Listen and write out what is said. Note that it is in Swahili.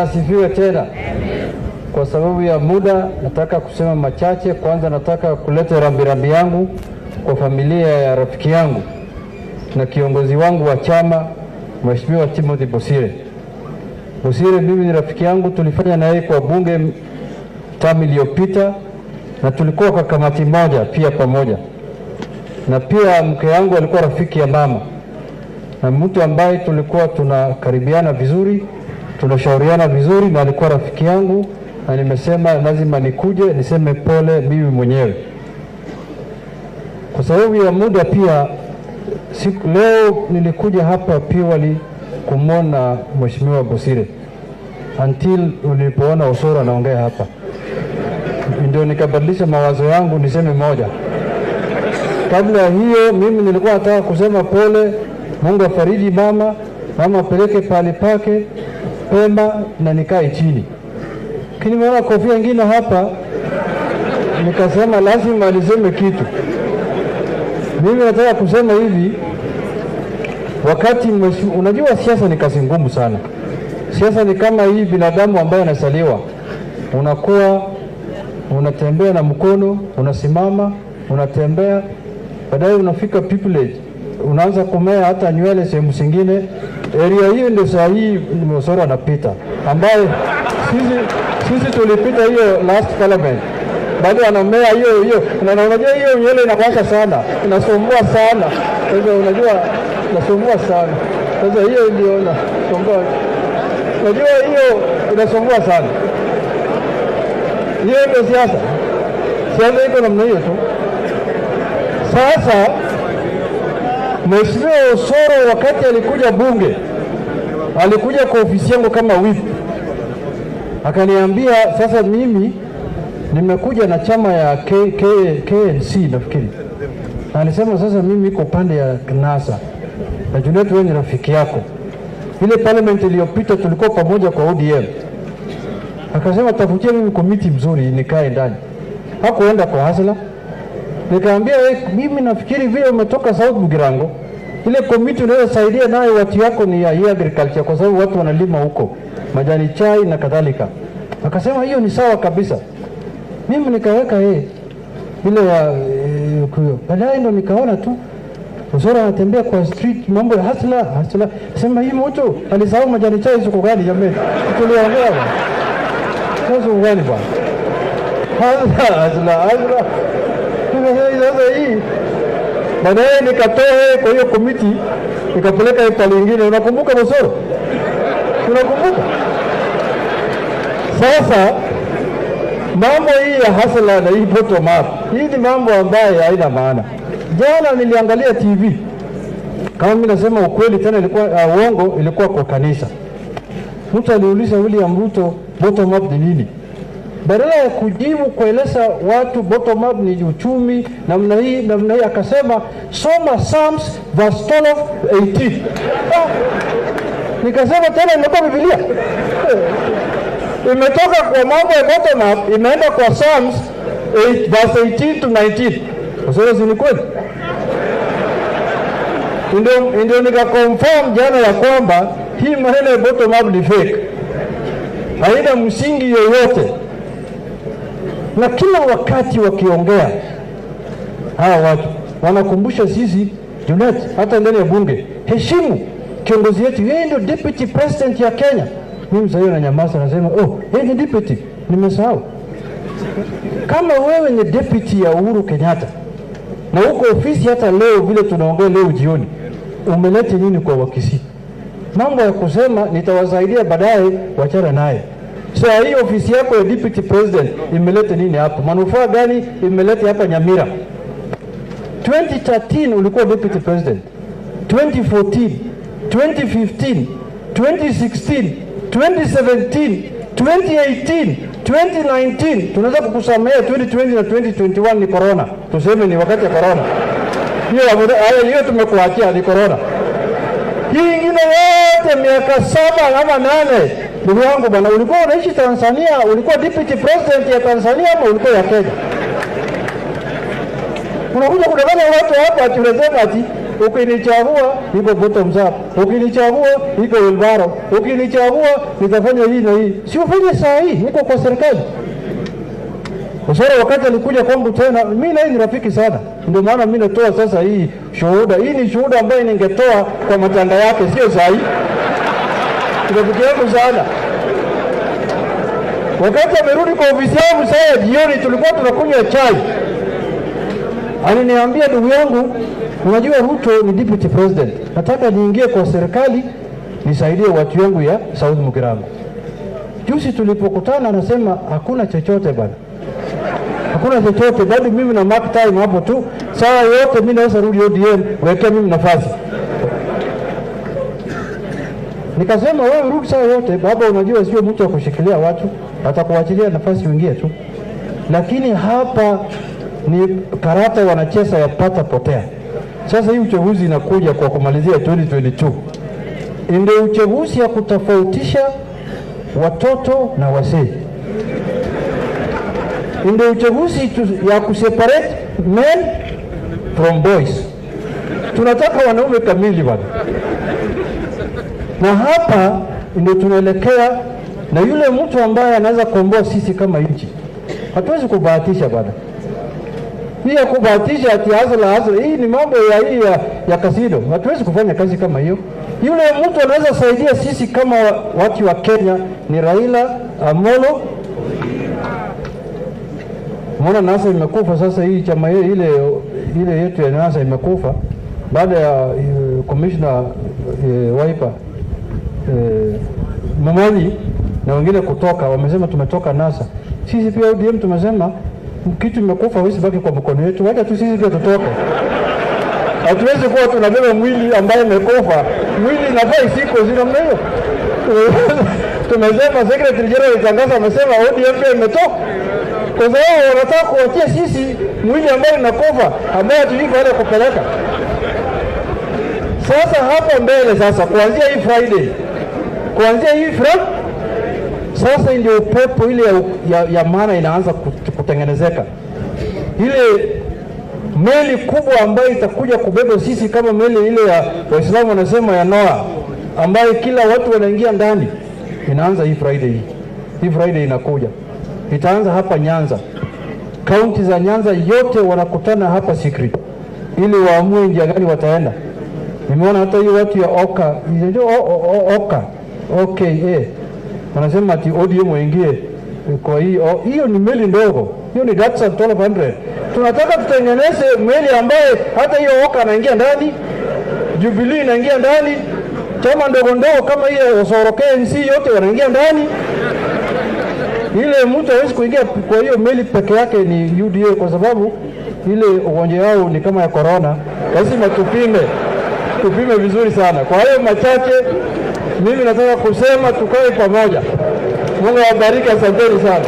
Asifiwe tena. Kwa sababu ya muda nataka kusema machache. Kwanza nataka kuleta rambirambi yangu kwa familia ya rafiki yangu na kiongozi wangu wa chama Mheshimiwa Timothy Bosire. Bosire mimi ni rafiki yangu, tulifanya na yeye kwa bunge tamu iliyopita na tulikuwa kwa kamati moja pia pamoja. Na pia mke yangu alikuwa rafiki ya mama. Na mtu ambaye tulikuwa tunakaribiana vizuri, tunashauriana vizuri, na alikuwa rafiki yangu, na nimesema lazima nikuje niseme pole mimi mwenyewe. Kwa sababu ya muda pia leo nilikuja hapa pia kumwona Mheshimiwa Bosire until nilipoona Osoro anaongea hapa, ndio nikabadilisha mawazo yangu niseme moja. Kabla hiyo mimi nilikuwa nataka kusema pole, Mungu afariji mama apeleke pale pake pema na nikae chini. Lakini nimeona kofia nyingine hapa, nikasema lazima niseme kitu. Mimi nataka kusema hivi, wakati unajua siasa ni kazi ngumu sana. Siasa ni kama hii binadamu ambaye anasaliwa. Unakuwa unatembea na mkono, unasimama, unatembea, baadaye unafika pupillage, unaanza kumea hata nywele sehemu zingine. Area hiyo ndio saa hii Osoro anapita, ambaye sisi tulipita hiyo last parliament. Bado anamea hiyo na unajua hiyo nywele inakwaka sana, inasumbua sana. Sasa unajua inasumbua sana. Sasa hiyo ndio inasumbua. Unajua hiyo inasumbua sana. Hiyo ndio siasa. Siasa iko namna hiyo tu. Sasa Mheshimiwa Osoro wakati alikuja bunge, alikuja kwa ofisi yangu kama whip. Akaniambia sasa mimi nimekuja na chama ya KNC nafikiri. Alisema sasa mimi niko pande ya NASA. Na Junet wewe ni rafiki yako. Ile parliament iliyopita tulikuwa pamoja kwa ODM. Akasema tafutie mimi komiti mzuri nikae ndani. Hakuenda kwa hasla. Nikamwambia mimi nafikiri vile umetoka South Bugirango, ile komiti unaweza saidia nayo watu yako ni ya agriculture, kwa sababu watu wanalima huko majani chai na kadhalika. Akasema hiyo ni sawa kabisa. Mimi nikaweka ile ya baadaye ndo nikaona tu Osoro anatembea kwa street mambo ya hasla. Sema hii mtu alisahau majani chai siku gani jamani? Tuliongea bwana. Sasa ugani bwana. Hasla. Sasa hii baadaye nikatoa kwa hiyo komiti nikapeleka pale nyingine. Unakumbuka Osoro? Unakumbuka? Sasa mambo hii ya hasla na hii bottom up, hii ni mambo ambayo haina maana. Jana niliangalia TV, kama mimi nasema ukweli tena ilikuwa uongo, ilikuwa kwa kanisa. Mtu aliuliza William Ruto bottom up ni nini? Badala ya kujibu kueleza watu bottom up ni uchumi namna hii akasema soma Psalms verse 12:18. Nikasema tena imetoka Biblia. Imetoka kwa mambo ya bottom up imeenda kwa Psalms 8 verse 18 to 19. Sasa ni kweli. Ndio nikakonfirm jana ya kwamba hii maneno ya bottom up ni fake. Haina msingi yoyote. Na kila wakati wakiongea hawa watu wanakumbusha sisi Junet, hata ndani ya bunge, heshimu kiongozi wetu, yeye ndio deputy president ya Kenya. Mimi sasa na nyamaza nasema yeye ni deputy, nimesahau. Kama wewe ni deputy ya Uhuru Kenyatta na uko ofisi hata leo vile tunaongea leo jioni, umelete nini kwa Wakisii? Mambo ya kusema nitawasaidia baadaye, wachana naye. Sasa hii ofisi yako ya deputy president imelete nini hapa? Manufaa gani imelete hapa Nyamira? 2013 ulikuwa deputy president. 2014, 2015, 2016, 2017, 2018, 2019, tunaweza kukusamea 2020 na 2021 ni corona. Tuseme ni wakati ya corona. Hiyo tumekuachia ni corona. Hii ingine yote miaka 7 ama 8. Ndugu yangu bwana, ulikuwa unaishi Tanzania, ulikuwa deputy president ya Tanzania ama ulikuwa ya Kenya? Unakuja kudanganya watu hapa ati unasema ati ukinichagua iko bottom up, ukinichagua iko wheelbarrow, ukinichagua nitafanya hii na hii. Si ufanye saa hii, niko kwa serikali. Osoro wakati alikuja kwangu tena, mimi na yeye ni rafiki sana. Ndio maana mimi natoa sasa hii shuhuda. Hii ni shuhuda ambayo ningetoa kwa matanga yake, sio saa hii. Rafiki yangu sana. Wakati amerudi kwa ofisi yangu saa jioni, tulikuwa tunakunywa chai. Aliniambia, ndugu yangu, unajua Ruto ni deputy president. Nataka niingie kwa serikali nisaidie watu wangu ya South Mugirango. Juzi tulipokutana anasema hakuna chochote bana. Hakuna chochote, bado mimi na mark time hapo tu. Saa yote mimi naweza rudi ODM, wekea mimi nafasi. Nikasema wewe rudi saa yote, baba unajua sio mtu wa kushikilia watu, atakuachilia nafasi uingie tu. Lakini hapa ni karata wanacheza ya pata potea. Sasa hii uchaguzi inakuja kwa kumalizia 2022. Ndio uchaguzi ya kutofautisha watoto na wazee. Ndio uchaguzi ya kuseparate men from boys. Tunataka wanaume kamili bwana. Na hapa ndio tunaelekea, na yule mtu ambaye anaweza kuomboa sisi kama nchi. Hatuwezi kubahatisha bwana. Hii ya kubahatisha ati hazla, hii ni mambo ya kasino. Hatuwezi kufanya kazi kama hiyo. Yule mtu anaweza saidia sisi kama watu wa Kenya ni Raila Amolo. Mbona NASA imekufa sasa, hii chama ile yetu ya NASA imekufa baada ya commissioner Wiper Momoni na wengine kutoka, wamesema tumetoka NASA. Sisi pia ODM tumesema kitu imekufa, hawezi baki kwa mkono wetu, wacha tu sisi pia tutoke. Hatuwezi kuwa tunabeba mwili ambaye umekufa. Mwili inafaa isiko zina mnayo. Tumesema secretary general itangaza, amesema ODM pia imetoka. Kwa sababu wanataka kuachia sisi mwili ambaye unakufa, ambaye tuliko wale kupeleka. Sasa hapa mbele sasa, kuanzia hii Friday, sasa ndio upepo ile ya maana inaanza kutengenezeka. Ile meli kubwa ambayo itakuja kubeba sisi kama meli ile ya Waislamu wanasema ya Noah, ambayo kila watu wanaingia ndani, inaanza hii Friday. Hii Friday inakuja. Itaanza hapa Nyanza. Kaunti za Nyanza yote wanakutana hapa secret ili waamue njia gani wataenda. Nimeona hata hiyo watu ya Oka, wanasema ati ODM waingie kwa hiyo ni meli ndogo. Hiyo ni Datsun 1200. Tunataka tutengeneze meli ambaye hata hiyo Oka anaingia ndani, Jubilee inaingia ndani, chama ndogo ndogo kama hiyo Osoro KNC yote wanaingia ndani. Ile mtu hawezi kuingia kwa hiyo meli peke yake ni UDA, kwa sababu ile ugonjwa wao ni kama ya corona. Lazima tupime vizuri sana. Kwa hiyo machache mimi nataka kusema tukae pamoja. Mungu awabariki, asanteni sana.